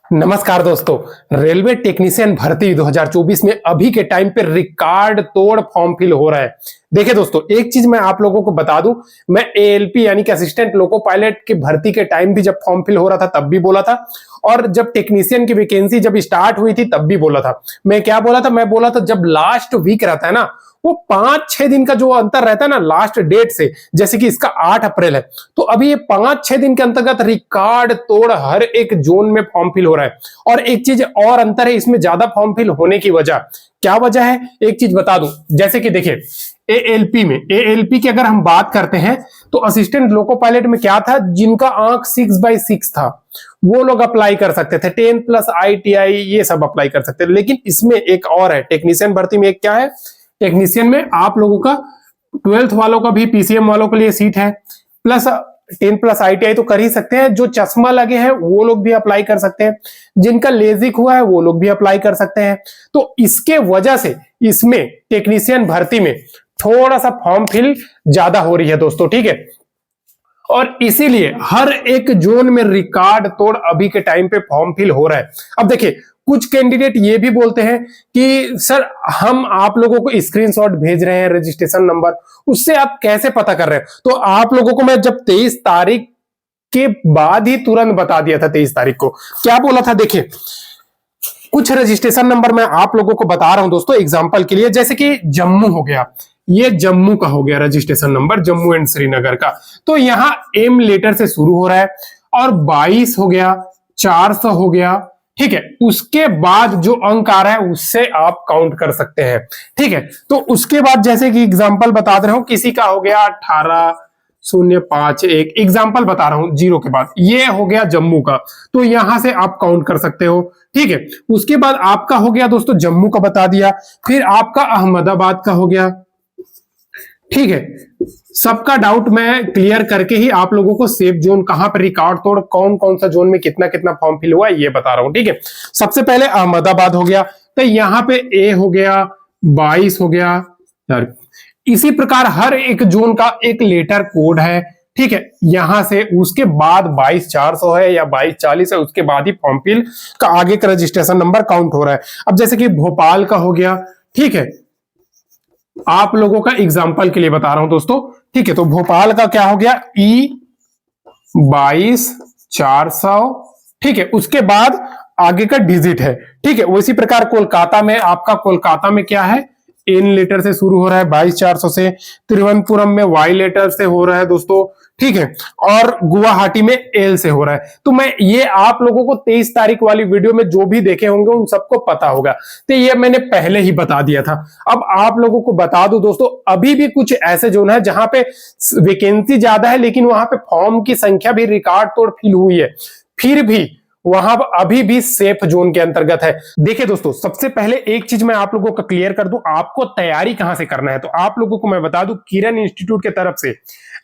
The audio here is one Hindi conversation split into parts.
नमस्कार दोस्तों। रेलवे टेक्नीशियन भर्ती 2024 में अभी के टाइम पे रिकॉर्ड तोड़ फॉर्म फिल हो रहा है। देखिए दोस्तों, एक चीज मैं आप लोगों को बता दूं, मैं एएलपी यानी कि असिस्टेंट लोको पायलट की भर्ती के टाइम भी जब फॉर्म फिल हो रहा था तब भी बोला था, और जब टेक्नीशियन की वैकेंसी जब स्टार्ट हुई थी तब भी बोला था। मैं क्या बोला था? मैं बोला था जब लास्ट वीक रहता है ना, वो 5-6 दिन का जो अंतर रहता है ना लास्ट डेट से, जैसे कि इसका 8 अप्रैल है, तो अभी ये 5-6 दिन के अंतर्गत रिकॉर्ड तोड़ हर एक जोन में फॉर्म फिल हो रहा है। और एक चीज और अंतर है इसमें ज्यादा फॉर्म फिल होने की वजह, क्या वजह है एक चीज बता दूं। जैसे कि देखिए, एएलपी की अगर हम बात करते हैं तो असिस्टेंट लोको पायलट में क्या था, जिनका आंक 6/6 था वो लोग अप्लाई कर सकते थे, 10+ ITI ये सब अप्लाई कर सकते थे। लेकिन इसमें एक और है, टेक्नीशियन भर्ती में एक क्या है, टेक्नीशियन में आप लोगों का 12th वालों का भी, पीसीएम वालों के लिए सीट है, प्लस 10+ ITI तो कर ही सकते हैं। जो चश्मा लगे हैं वो लोग भी अप्लाई कर सकते हैं, जिनका लेजिक हुआ है वो लोग भी अप्लाई कर सकते हैं। तो इसके वजह से इसमें टेक्नीशियन भर्ती में थोड़ा सा फॉर्म फिल ज्यादा हो रही है दोस्तों, ठीक है। और इसीलिए हर एक जोन में रिकॉर्ड तोड़ अभी के टाइम पे फॉर्म फिल हो रहा है। अब देखिए, कुछ कैंडिडेट ये भी बोलते हैं कि सर हम आप लोगों को स्क्रीनशॉट भेज रहे हैं रजिस्ट्रेशन नंबर, उससे आप कैसे पता कर रहे हैं? तो आप लोगों को मैं जब 23 तारीख के बाद ही तुरंत बता दिया था, 23 तारीख को क्या बोला था। देखिए, कुछ रजिस्ट्रेशन नंबर मैं आप लोगों को बता रहा हूं दोस्तों एग्जांपल के लिए। जैसे कि जम्मू हो गया, ये जम्मू का हो गया registration number, Jammu and Srinagar का, तो यहां एम लेटर से शुरू हो रहा है, और 22 हो गया, 400 हो गया, ठीक है। उसके बाद जो अंक आ रहा है उससे आप काउंट कर सकते हैं, ठीक है। तो उसके बाद जैसे कि एग्जांपल बता रहा हूं, किसी का हो गया 18,051, एग्जांपल बता रहा हूं, 0 के बाद ये हो गया जम्मू का, तो यहां से आप काउंट कर सकते हो, ठीक है। उसके बाद आपका हो गया दोस्तों जम्मू का बता दिया, फिर आपका अहमदाबाद का हो गया, ठीक है। सबका डाउट मैं क्लियर करके ही आप लोगों को सेफ जोन कहां पर रिकॉर्ड तोड़, कौन कौन सा जोन में कितना कितना फॉर्म फिल हुआ ये बता रहा हूं, ठीक है। सबसे पहले अहमदाबाद हो गया, तो यहां पे ए हो गया, 22 हो गया। इसी प्रकार हर एक जोन का एक लेटर कोड है, ठीक है। यहां से उसके बाद 22,400 है या 22,40 है, उसके बाद ही फॉर्म फिल का आगे का रजिस्ट्रेशन नंबर काउंट हो रहा है। अब जैसे कि भोपाल का हो गया, ठीक है, आप लोगों का एग्जाम्पल के लिए बता रहा हूं दोस्तों, ठीक है। तो भोपाल का क्या हो गया, E22,400, ठीक है। उसके बाद आगे का डिजिट है, ठीक है। उसी प्रकार कोलकाता में, आपका कोलकाता में क्या है, एन लेटर से शुरू हो रहा है 22,400 से, तिरुवनंतपुरम में वाई लेटर से हो रहा है दोस्तों, ठीक है, और गुवाहाटी में एल से हो रहा है। तो मैं ये आप लोगों को 23 तारीख वाली वीडियो में जो भी देखे होंगे उन सबको पता होगा, तो ये मैंने पहले ही बता दिया था। अब आप लोगों को बता दूं दोस्तों, अभी भी कुछ ऐसे जोन है जहां पे वैकेंसी ज्यादा है लेकिन वहां पे फॉर्म की संख्या भी रिकॉर्ड तोड़ फिल हुई है, फिर भी वहां अभी भी सेफ जोन के अंतर्गत है। देखिए दोस्तों, सबसे पहले एक चीज मैं आप लोगों को क्लियर कर दूं, आपको तैयारी कहां से करना है। तो आप लोगों को मैं बता दूं, किरण इंस्टीट्यूट की तरफ से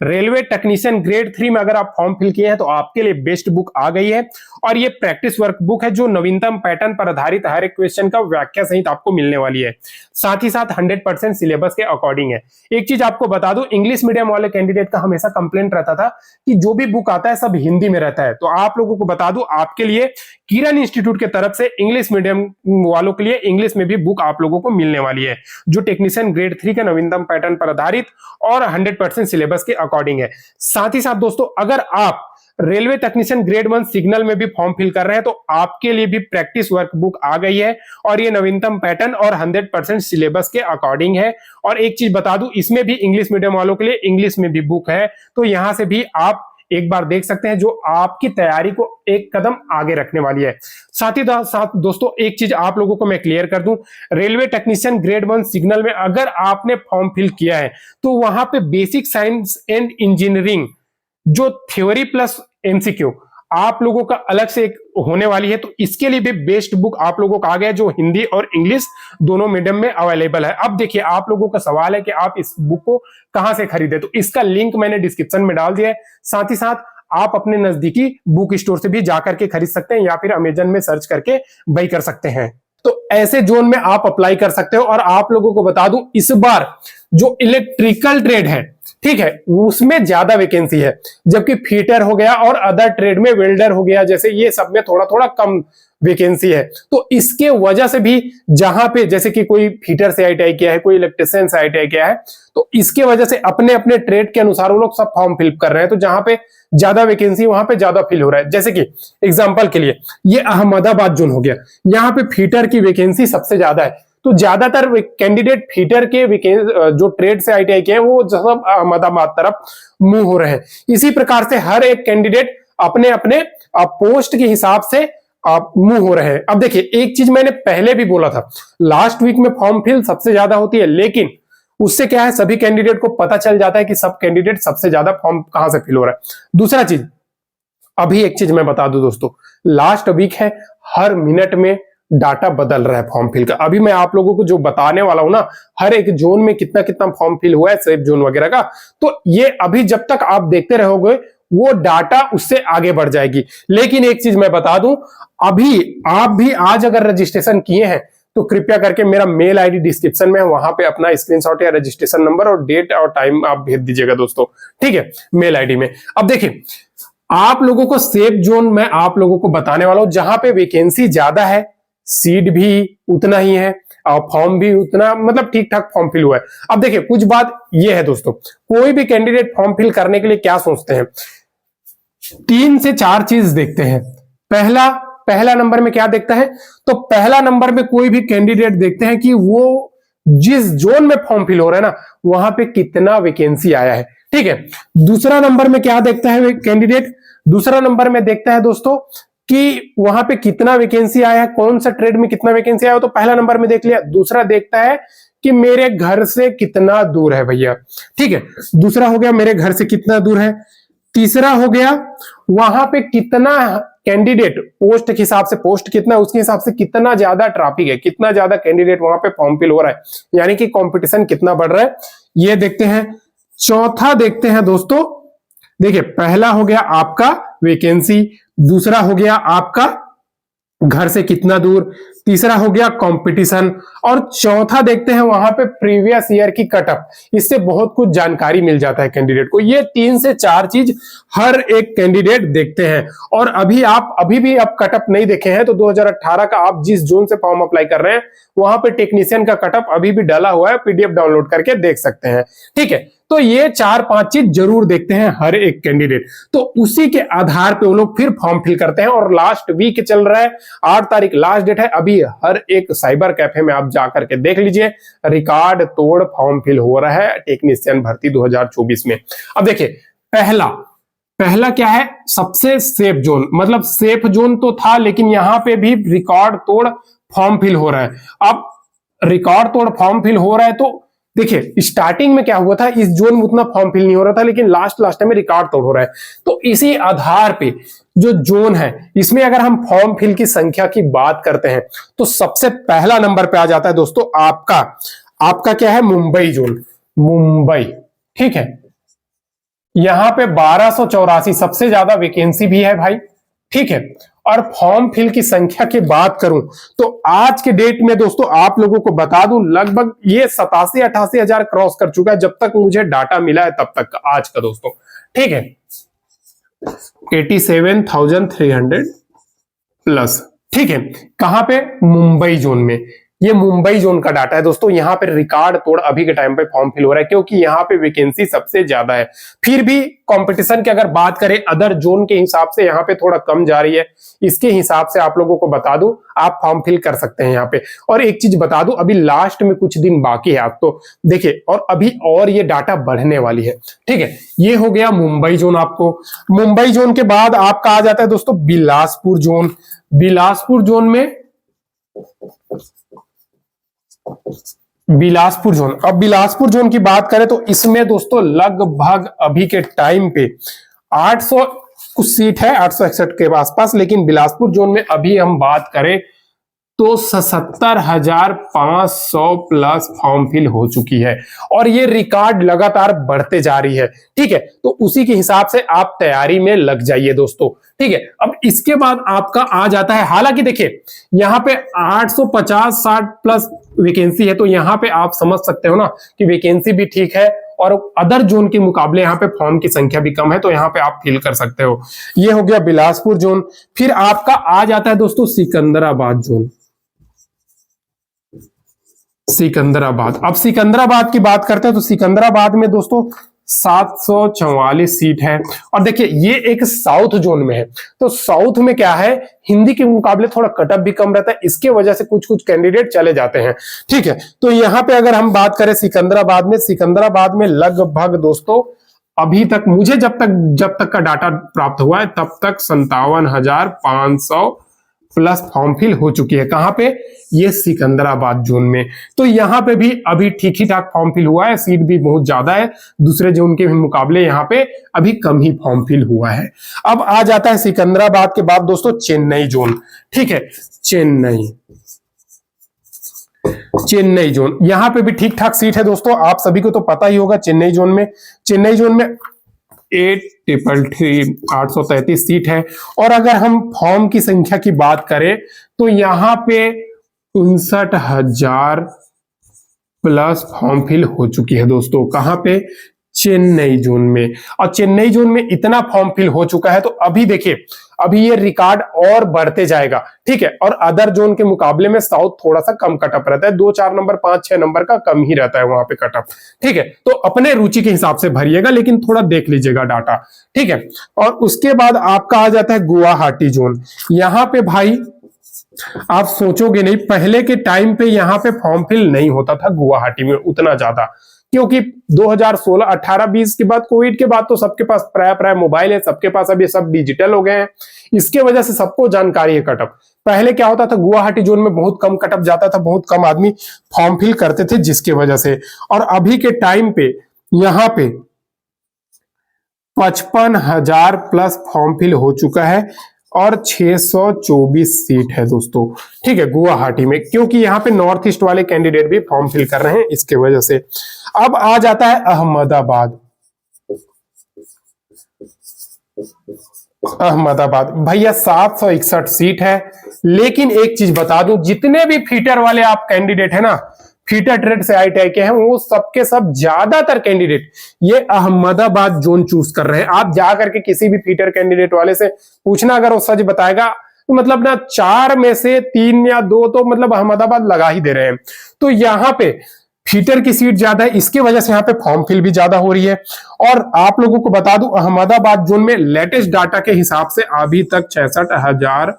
रेलवे टेक्नीशियन ग्रेड 3 में अगर आप फॉर्म फिल किए हैं तो आपके लिए बेस्ट बुक आ गई है, और ये प्रैक्टिस वर्क बुक है जो नवीनतम पैटर्न पर आधारित हर एक क्वेश्चन का व्याख्या सहित आपको मिलने वाली है। साथ ही साथ 100% सिलेबस के अकॉर्डिंग है। एक चीज आपको बता दूं, इंग्लिश मीडियम वाले कैंडिडेट का हमेशा कंप्लेंट रहता था कि जो भी बुक आता है सब हिंदी में रहता है, तो आप लोगों को बता दूं आपके लिए किरण इंस्टीट्यूट की तरफ से इंग्लिश मीडियम वालों के लिए इंग्लिश में भी बुक आप लोगों को मिलने वाली है, जो टेक्नीशियन ग्रेड 3 का नवीनतम पैटर्न पर आधारित और 100% सिलेबस के अकॉर्डिंग है। साथ ही साथ दोस्तों, अगर आप रेलवे टेक्नीशियन ग्रेड 1 सिग्नल में भी फॉर्म फिल कर रहे हैं तो आपके लिए भी प्रैक्टिस वर्क बुक आ गई है, और ये नवीनतम पैटर्न और 100% सिलेबस के अकॉर्डिंग है। और एक चीज बता दूं, इसमें भी इंग्लिश मीडियम वालों के लिए इंग्लिश में भी बुक है, तो यहां से भी आप एक बार देख सकते हैं, जो आपकी तैयारी को एक कदम आगे रखने वाली है। साथ ही साथ दोस्तों, एक चीज आप लोगों को मैं क्लियर कर दूं, रेलवे टेक्नीशियन ग्रेड 1 सिग्नल में अगर आपने फॉर्म फिल किया है तो वहां पे बेसिक साइंस एंड इंजीनियरिंग जो थ्योरी प्लस एमसीक्यू आप लोगों का अलग से एक होने वाली है, तो इसके लिए भी बेस्ट बुक आप लोगों का आ गया, जो हिंदी और इंग्लिश दोनों मीडियम में अवेलेबल है। अब देखिए, आप लोगों का सवाल है कि आप इस बुक को कहां से खरीदे, तो इसका लिंक मैंने डिस्क्रिप्शन में डाल दिया है। साथ ही साथ आप अपने नजदीकी बुक स्टोर से भी जाकर के खरीद सकते हैं, या फिर अमेजन में सर्च करके बाई कर सकते हैं। तो ऐसे जोन में आप अप्लाई कर सकते हो। और आप लोगों को बता दूं, इस बार जो इलेक्ट्रिकल ट्रेड है, ठीक है, उसमें ज्यादा वैकेंसी है, जबकि फिटर हो गया और अदर ट्रेड में वेल्डर हो गया जैसे, ये सब में थोड़ा थोड़ा कम वैकेंसी है। तो इसके वजह से भी जहां पे जैसे कि कोई फिटर से आईटीआई किया है, कोई इलेक्ट्रिशियन से आईटीआई किया है, तो इसके वजह से अपने अपने ट्रेड के अनुसार वो लोग सब फॉर्म फिल कर रहे हैं। तो जहां पे ज्यादा वैकेंसी वहां पे ज्यादा फिल हो रहा है। जैसे कि एग्जांपल के लिए ये अहमदाबाद जोन हो गया, यहाँ पे फिटर की वैकेंसी सबसे ज्यादा है। तो ज्यादातर कैंडिडेट फिटर के जो ट्रेड से आईटीआई के हैं वो सब अहमदाबाद तरफ मूव हो रहे हैं। इसी प्रकार से हर एक कैंडिडेट अपने अपने पोस्ट के हिसाब से मूव हो रहे हैं। अब देखिए, एक चीज मैंने पहले भी बोला था, लास्ट वीक में फॉर्म फिल सबसे ज्यादा होती है, लेकिन उससे क्या है, सभी कैंडिडेट को पता चल जाता है कि सब कैंडिडेट सबसे ज्यादा फॉर्म कहां से फिल हो रहा है। दूसरा चीज, अभी एक चीज मैं बता दूं दोस्तों, लास्ट वीक है, हर मिनट में डाटा बदल रहा है फॉर्म फिल का। अभी मैं आप लोगों को जो बताने वाला हूं ना, हर एक जोन में कितना कितना फॉर्म फिल हुआ है, सेफ जोन वगैरह का, तो ये अभी जब तक आप देखते रहोगे वो डाटा उससे आगे बढ़ जाएगी। लेकिन एक चीज मैं बता दूं, अभी आप भी आज अगर रजिस्ट्रेशन किए हैं तो कृपया करके मेरा मेल आईडी डिस्क्रिप्शन में है, वहां पे अपना स्क्रीनशॉट या रजिस्ट्रेशन नंबर और डेट और टाइम आप भेज दीजिएगा दोस्तों, ठीक है, मेल आईडी में। अब देखिए, आप लोगों को सेफ जोन में आप लोगों को बताने वाला हूं जहां पे वैकेंसी ज्यादा है, सीट भी उतना ही है और फॉर्म भी उतना, मतलब ठीक ठाक फॉर्म फिल हुआ है। अब देखिए, कुछ बात ये है दोस्तों, कोई भी कैंडिडेट फॉर्म फिल करने के लिए क्या सोचते हैं, 3 से 4 चीज देखते हैं। पहला नंबर में क्या देखता है, तो पहला नंबर में कोई भी कैंडिडेट देखते हैं कि वो जिस जोन में फॉर्म फिल हो रहा है ना, वहां पे कितना वैकेंसी आया है, ठीक है। दूसरा नंबर में क्या देखता है कैंडिडेट, दूसरा नंबर में देखता है दोस्तों कि वहां पे कितना वैकेंसी आया है, कौन सा ट्रेड में कितना वैकेंसी आया, तो पहला नंबर में देख लिया। दूसरा देखता है कि मेरे घर से कितना दूर है भैया, ठीक है, दूसरा हो गया मेरे घर से कितना दूर है। तीसरा हो गया वहां पे कितना कैंडिडेट, पोस्ट के हिसाब से पोस्ट कितना, उसके हिसाब से कितना ज्यादा ट्रैफिक है, कितना ज्यादा कैंडिडेट वहां पे फॉर्म फिल हो रहा है, यानी कि कंपटीशन कितना बढ़ रहा है, ये देखते हैं। चौथा देखते हैं दोस्तों, देखिए, पहला हो गया आपका वैकेंसी, दूसरा हो गया आपका घर से कितना दूर, तीसरा हो गया कंपटीशन, और चौथा देखते हैं वहां पे प्रीवियस ईयर की कटअप। इससे बहुत कुछ जानकारी मिल जाता है कैंडिडेट को। ये 3 से 4 चीज हर एक कैंडिडेट देखते हैं। और अभी भी आप कटअप नहीं देखे हैं तो 2018 का आप जिस जोन से फॉर्म अप्लाई कर रहे हैं वहां पे टेक्नीशियन का कटअप अभी भी डाला हुआ है, पीडीएफ डाउनलोड करके देख सकते हैं, ठीक है। तो ये 4-5 चीज जरूर देखते हैं हर एक कैंडिडेट, तो उसी के आधार पे वो लोग फिर फॉर्म फिल करते हैं। और लास्ट वीक चल रहा है, 8 तारीख लास्ट डेट है। अभी हर एक साइबर कैफे में आप जाकर के देख लीजिए, रिकॉर्ड तोड़ फॉर्म फिल हो रहा है टेक्नीशियन भर्ती 2024 में। अब देखिए, पहला क्या है, सबसे सेफ जोन, मतलब सेफ जोन तो था लेकिन यहां पे भी रिकॉर्ड तोड़ फॉर्म फिल हो रहा है। अब रिकॉर्ड तोड़ फॉर्म फिल हो रहा है तो देखिए, स्टार्टिंग में क्या हुआ था, इस जोन में उतना फॉर्म फिल नहीं हो रहा था, लेकिन लास्ट में रिकॉर्ड तोड़ हो रहा है। तो इसी आधार पे जो जोन है, इसमें अगर हम फॉर्म फिल की संख्या की बात करते हैं तो सबसे पहला नंबर पे आ जाता है दोस्तों आपका क्या है, मुंबई जोन, मुंबई, ठीक है। यहां पे 1284 सबसे ज्यादा वैकेंसी भी है भाई, ठीक है। और फॉर्म फिल की संख्या की बात करूं तो आज के डेट में दोस्तों आप लोगों को बता दूं, लगभग ये 87-88 हजार क्रॉस कर चुका है जब तक मुझे डाटा मिला है तब तक का, आज का दोस्तों, ठीक है। 87,300 प्लस, ठीक है। कहां पे, मुंबई जोन में। ये मुंबई जोन का डाटा है दोस्तों। यहां पे रिकॉर्ड तोड़ अभी के टाइम पे फॉर्म फिल हो रहा है क्योंकि यहां पे वैकेंसी सबसे ज्यादा है। फिर भी कंपटीशन की अगर बात करें अदर जोन के हिसाब से यहां पे थोड़ा कम जा रही है, इसके हिसाब से आप लोगों को बता दूं, आप फॉर्म फिल कर सकते हैं यहां पे। और एक चीज बता दूं, अभी लास्ट में कुछ दिन बाकी है, आप तो देखिए, और अभी और ये डाटा बढ़ने वाली है, ठीक है। ये हो गया मुंबई जोन। आपको मुंबई जोन के बाद आपका आ जाता है दोस्तों बिलासपुर जोन। बिलासपुर जोन में बिलासपुर जोन, अब बिलासपुर जोन की बात करें तो इसमें दोस्तों लगभग अभी के टाइम पे 800 कुछ सीट है, 861 के आसपास, लेकिन बिलासपुर जोन में अभी हम बात करें तो 77,500 प्लस फॉर्म फिल हो चुकी है और ये रिकॉर्ड लगातार बढ़ते जा रही है, ठीक है। तो उसी के हिसाब से आप तैयारी में लग जाइए दोस्तों, ठीक है। अब इसके बाद आपका आ जाता है, हालांकि देखिए यहाँ पे 850-60 प्लस वैकेंसी है, तो यहाँ पे आप समझ सकते हो ना कि वैकेंसी भी ठीक है और अदर जोन के मुकाबले यहाँ पे फॉर्म की संख्या भी कम है, तो यहाँ पे आप फिल कर सकते हो। ये हो गया बिलासपुर जोन। फिर आपका आ जाता है दोस्तों सिकंदराबाद जोन। सिकंदराबाद, अब सिकंदराबाद की बात करते हैं तो सिकंदराबाद में दोस्तों 744 सीट है। और देखिए ये एक साउथ जोन में है, तो साउथ में क्या है, हिंदी के मुकाबले थोड़ा कटअप भी कम रहता है, इसके वजह से कुछ कुछ कैंडिडेट चले जाते हैं। ठीक है, तो यहां पे अगर हम बात करें सिकंदराबाद में लगभग दोस्तों अभी तक मुझे जब तक का डाटा प्राप्त हुआ है तब तक 57,500 प्लस फॉर्म फिल हो चुकी है। कहां पे, ये सिकंदराबाद जोन में। तो यहां पे भी अभी ठीक ही ठाक फॉर्म फिल हुआ है, सीट भी बहुत ज्यादा है, दूसरे जोन के मुकाबले यहां पे अभी कम ही फॉर्म फिल हुआ है। अब आ जाता है सिकंदराबाद के बाद दोस्तों चेन्नई जोन। ठीक है, चेन्नई जोन, यहां पे भी ठीक ठाक सीट है दोस्तों, आप सभी को तो पता ही होगा। चेन्नई जोन में 833 सीट है। और अगर हम फॉर्म की संख्या की बात करें तो यहां पे 59,000 प्लस फॉर्म फिल हो चुकी है दोस्तों। कहां पे, चेन्नई जोन में। और चेन्नई जोन में इतना फॉर्म फिल हो चुका है तो अभी देखिए अभी ये रिकॉर्ड और बढ़ते जाएगा। ठीक है, और अदर जोन के मुकाबले में साउथ थोड़ा सा कम कटअप रहता है, 2-4 नंबर 5-6 नंबर का कम ही रहता है वहां पे कटअप। ठीक है, तो अपने रुचि के हिसाब से भरिएगा, लेकिन थोड़ा देख लीजिएगा डाटा। ठीक है, और उसके बाद आपका आ जाता है गुवाहाटी जोन। यहां पे भाई आप सोचोगे नहीं, पहले के टाइम पे यहां पे फॉर्म फिल नहीं होता था गुवाहाटी में उतना ज्यादा, क्योंकि 2016, 18, 20 के बाद, कोविड के बाद तो सबके पास प्राय मोबाइल है, सबके पास अब ये सब डिजिटल हो गए हैं, इसके वजह से सबको जानकारी है कटअप। पहले क्या होता था, गुवाहाटी जोन में बहुत कम कटअप जाता था, बहुत कम आदमी फॉर्म फिल करते थे जिसके वजह से। और अभी के टाइम पे यहां पे 55,000 प्लस फॉर्म फिल हो चुका है और 624 सीट है दोस्तों। ठीक है, गुवाहाटी में, क्योंकि यहाँ पे नॉर्थ ईस्ट वाले कैंडिडेट भी फॉर्म फिल कर रहे हैं इसके वजह से। अब आ जाता है अहमदाबाद। भैया 761 सीट है, लेकिन एक चीज बता दूं, जितने भी फीटर वाले आप कैंडिडेट है ना, फीटर ट्रेड से ITI के हैं, वो सबके सब ज्यादातर कैंडिडेट ये अहमदाबाद जोन चूज कर रहे हैं। आप जाकर के किसी भी फीटर कैंडिडेट वाले से पूछना, अगर वो सच बताएगा तो मतलब ना 4 में से 3 या 2 तो मतलब अहमदाबाद लगा ही दे रहे हैं। तो यहाँ पे फीटर की सीट ज्यादा है, इसके वजह से यहाँ पे फॉर्म फिल भी ज्यादा हो रही है। और आप लोगों को बता दूं, अहमदाबाद जोन में लेटेस्ट डाटा के हिसाब से अभी तक 66,000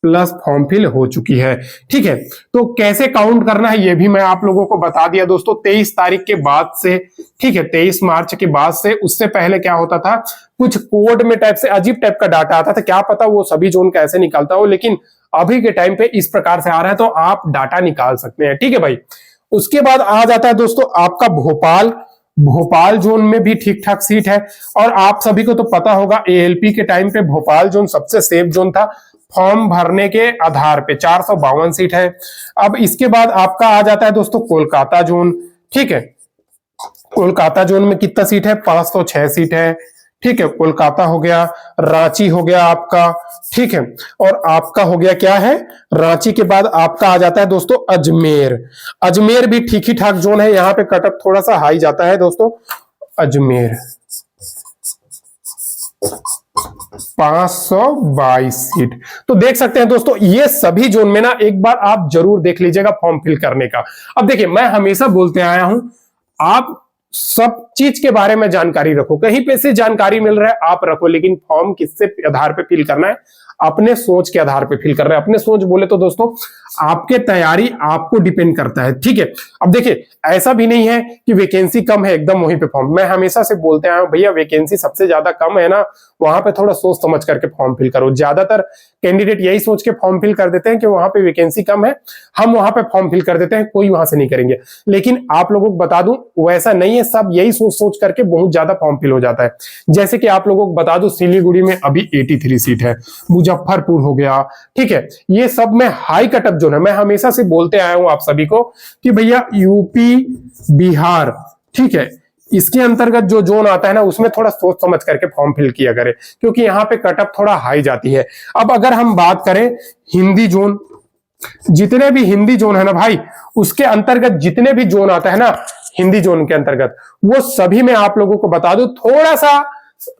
प्लस फॉर्म फिल हो चुकी है। ठीक है, तो कैसे काउंट करना है ये भी मैं आप लोगों को बता दिया दोस्तों। 23 तारीख के बाद से, ठीक है, 23 मार्च के बाद से, उससे पहले क्या होता था, कुछ कोड में टाइप से अजीब टाइप का डाटा आता था, क्या पता वो सभी जोन कैसे निकालता हो, लेकिन अभी के टाइम पे इस प्रकार से आ रहा है, तो आप डाटा निकाल सकते हैं। ठीक है भाई, उसके बाद आ जाता है दोस्तों आपका भोपाल जोन में भी ठीक ठाक सीट है। और आप सभी को तो पता होगा ALP के टाइम पे भोपाल जोन सबसे सेफ जोन था फॉर्म भरने के आधार पे, 452 सीट है। अब इसके बाद आपका आ जाता है दोस्तों कोलकाता जोन। ठीक है, कोलकाता जोन में कितना सीट है, 506 सीट है। ठीक है, कोलकाता हो गया, रांची हो गया आपका। ठीक है, और आपका हो गया क्या है, रांची के बाद आपका आ जाता है दोस्तों अजमेर भी ठीक ही ठाक जोन है, यहाँ पे कटअप थोड़ा सा हाई जाता है दोस्तों। अजमेर 522 सीट। तो देख सकते हैं दोस्तों, ये सभी जोन में ना एक बार आप जरूर देख लीजिएगा फॉर्म फिल करने का। अब देखिए, मैं हमेशा बोलते आया हूं, आप सब चीज के बारे में जानकारी रखो, कहीं पे से जानकारी मिल रहा है आप रखो, लेकिन फॉर्म किससे आधार पे फिल करना है, अपने सोच के आधार पे फिल कर रहे हैं। अपने सोच बोले तो दोस्तों आपके तैयारी आपको डिपेंड करता है। ठीक है, अब देखिए ऐसा भी नहीं है कि वैकेंसी कम है एकदम वहीं पे फॉर्म, मैं हमेशा से बोलते आया हूं भैया वैकेंसी सबसे ज्यादा कम है ना, वहां पे थोड़ा सोच समझ करके फॉर्म फिल करो। ज्यादातर कैंडिडेट यही सोच के फॉर्म फिल कर देते हैं कि वहां पे वैकेंसी कम है, हम वहां पे फॉर्म फिल कर देते हैं, कोई वहां से नहीं करेंगे। लेकिन आप लोगों को बता दूं वैसा नहीं है, सब यही सोच करके बहुत ज्यादा फॉर्म फिल हो जाता है। जैसे कि आप लोगों को बता दूं सिलीगुड़ी में अभी 83 सीट है, मुजफ्फरपुर हो गया, ठीक है, ये सब में हाई कटअप जोन है। मैं हमेशा से बोलते आया हूं आप सभी को कि भैया यूपी बिहार, ठीक है, इसके अंतर्गत जो जोन आता है ना उसमें थोड़ा सोच समझ करके फॉर्म फिल किया करें, क्योंकि यहां पे कटअप थोड़ा हाई जाती है। अब अगर हम बात करें हिंदी जोन, जितने भी हिंदी जोन है ना भाई, उसके अंतर्गत जितने भी जोन आता है ना, हिंदी जोन के अंतर्गत, वो सभी में आप लोगों को बता दूं थोड़ा सा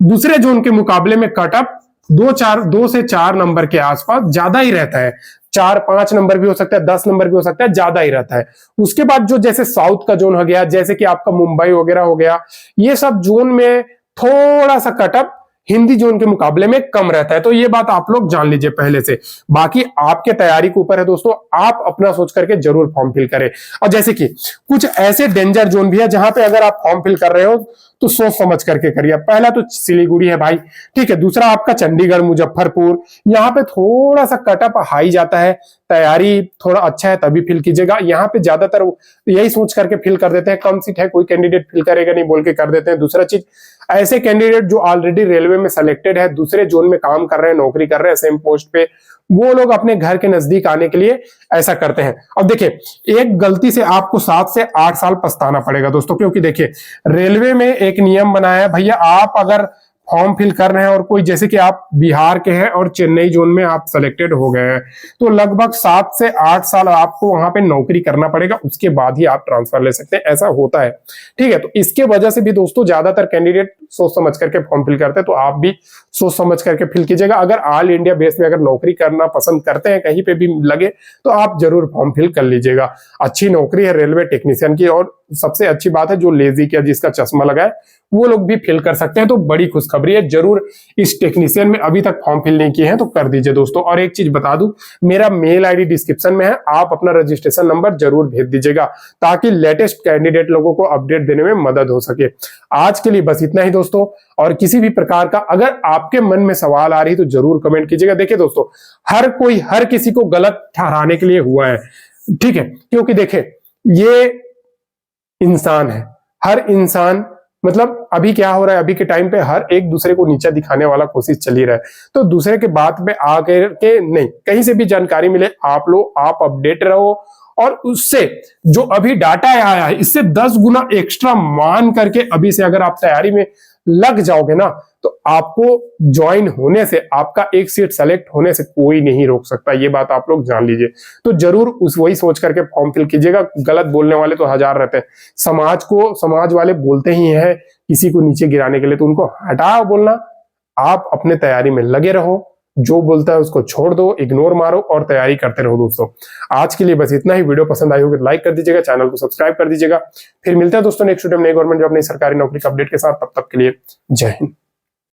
दूसरे जोन के मुकाबले में कटअप 2 से 4 नंबर के आसपास ज्यादा ही रहता है। 4-5 नंबर भी हो सकता है, 10 नंबर भी हो सकता है, ज्यादा ही रहता है। उसके बाद जो जैसे साउथ का जोन हो गया, जैसे कि आपका मुंबई वगैरह हो गया, ये सब जोन में थोड़ा सा कटअप हिंदी जोन के मुकाबले में कम रहता है। तो ये बात आप लोग जान लीजिए पहले से। बाकी आपके तैयारी के ऊपर है दोस्तों, आप अपना सोच करके जरूर फॉर्म फिल करें। और जैसे कि कुछ ऐसे डेंजर जोन भी है जहां पे अगर आप फॉर्म फिल कर रहे हो तो सोच समझ करके करिए। पहला तो सिलीगुड़ी है भाई, ठीक है। दूसरा आपका चंडीगढ़, मुजफ्फरपुर, यहाँ पे थोड़ा सा कटअप हाई जाता है। तैयारी थोड़ा अच्छा है तभी फिल कीजिएगा। यहाँ पे ज्यादातर यही सोच करके फिल कर देते हैं, कम सीट है कोई कैंडिडेट फिल करेगा नहीं बोल के कर देते हैं। दूसरा चीज, ऐसे कैंडिडेट जो ऑलरेडी रेलवे में सेलेक्टेड है, दूसरे जोन में काम कर रहे हैं, नौकरी कर रहे हैं सेम पोस्ट पे, वो लोग अपने घर के नजदीक आने के लिए ऐसा करते हैं। अब देखिए, एक गलती से आपको 7 से 8 साल पछताना पड़ेगा दोस्तों, क्योंकि देखिए रेलवे में एक नियम बनाया है भैया, आप अगर फॉर्म फिल कर रहे हैं और कोई जैसे कि आप बिहार के हैं और चेन्नई जोन में आप सेलेक्टेड हो गए हैं, तो लगभग 7 से 8 साल आपको वहां पे नौकरी करना पड़ेगा, उसके बाद ही आप ट्रांसफर ले सकते हैं। ऐसा होता है, ठीक है। तो इसके वजह से भी दोस्तों ज्यादातर कैंडिडेट सोच समझ करके फॉर्म फिल करते हैं, तो आप भी सोच समझ करके फिल कीजिएगा। अगर ऑल इंडिया बेस में अगर नौकरी करना पसंद करते हैं, कहीं पे भी लगे, तो आप जरूर फॉर्म फिल कर लीजिएगा। अच्छी नौकरी है रेलवे टेक्नीशियन की, और सबसे अच्छी बात है जो लेजिक या जिसका चश्मा लगा है वो लोग भी फिल कर सकते हैं। तो बड़ी खुशखबरी है, जरूर इस टेक्नीशियन में अभी तक फॉर्म फिल नहीं किए हैं तो कर दीजिए दोस्तों। और एक चीज बता दूं, मेरा मेल आईडी डिस्क्रिप्शन में है, आप अपना रजिस्ट्रेशन नंबर जरूर भेज दीजिएगा ताकि लेटेस्ट कैंडिडेट लोगों को अपडेट देने में मदद हो सके। आज के लिए बस इतना ही दोस्तों, और किसी भी प्रकार का अगर आपके मन में सवाल आ रही तो जरूर कमेंट कीजिएगा। देखिए दोस्तों, हर कोई हर किसी को गलत ठहराने के लिए हुआ है, ठीक है, क्योंकि देखिए ये इंसान है, हर इंसान, मतलब अभी क्या हो रहा है, अभी के टाइम पे हर एक दूसरे को नीचा दिखाने वाला कोशिश चल ही रहा है। तो दूसरे के बात पे आकर के नहीं, कहीं से भी जानकारी मिले आप अपडेट रहो, और उससे जो अभी डाटा आया है इससे 10 गुना एक्स्ट्रा मान करके अभी से अगर आप तैयारी में लग जाओगे ना, तो आपको ज्वाइन होने से, आपका एक सीट सेलेक्ट होने से कोई नहीं रोक सकता। ये बात आप लोग जान लीजिए। तो जरूर वही सोच करके फॉर्म फिल कीजिएगा। गलत बोलने वाले तो हजार रहते हैं, समाज वाले बोलते ही हैं किसी को नीचे गिराने के लिए, तो उनको हटाओ बोलना। आप अपने तैयारी में लगे रहो, जो बोलता है उसको छोड़ दो, इग्नोर मारो और तैयारी करते रहो दोस्तों। आज के लिए बस इतना ही। वीडियो पसंद आई होगी तो लाइक कर दीजिएगा, चैनल को सब्सक्राइब कर दीजिएगा। फिर मिलते हैं दोस्तों नेक्स्ट वीडियो में नई गवर्नमेंट जॉब, नई सरकारी नौकरी का अपडेट के साथ। तब तक के लिए जय हिंद।